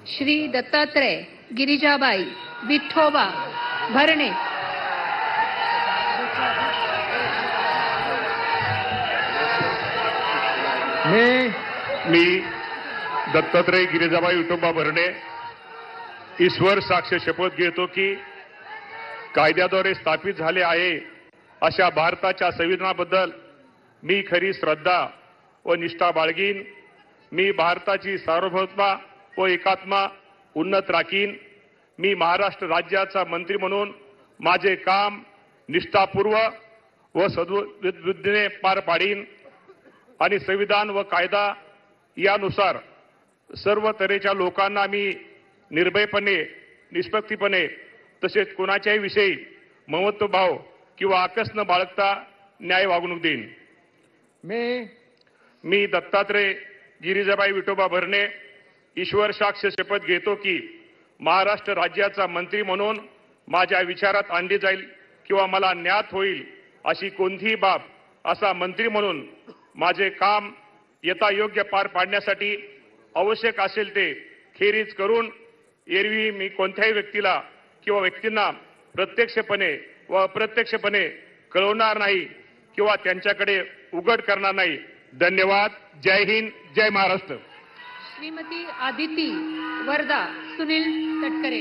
श्री दत्तात्रय गिरिजाबाई विठोबा भरणे, मी दत्तात्रय गिरिजाबाई विठोबा भरणे ईश्वर साक्ष शपथ घेतो की कायद्याद्वारे स्थापित झाले आहे अशा भारताच्या संविधानाबद्दल मी खरी श्रद्धा व निष्ठा बाळगीन. मी भारताची सार्वभौमता व एकात्मा उन्नत राखीन. मी महाराष्ट्र राज्याचा मंत्री म्हणून माझे काम निष्ठापूर्वक व सद्बुद्धीने पार पाडीन आणि संविधान व कायदा यानुसार सर्व तऱ्हेच्या लोकांना मी निर्भयपणे, निष्पक्षपणे तसेच कोणाच्याही विषयी ममत्वभाव किंवा आकस न बाळगता न्याय वागणूक देईन. मी दत्तात्रय गिरिजाबाई विठोबा भरणे ईश्वर साक्ष शपथ घेतो की महाराष्ट्र राज्याचा मंत्री म्हणून माझ्या विचारात आणली जाईल किंवा मला ज्ञात होईल अशी कोणतीही बाब असा मंत्री म्हणून माझे काम यथायोग्य पार पाडण्यासाठी आवश्यक असेल ते खेरीज करून एरवी मी कोणत्याही व्यक्तीला किंवा व्यक्तींना प्रत्यक्षपणे व अप्रत्यक्षपणे कळवणार नाही किंवा त्यांच्याकडे उघड करणार नाही. धन्यवाद. जय हिंद, जय महाराष्ट्र. श्रीमती आदिती वर्धा सुनील तटकरे.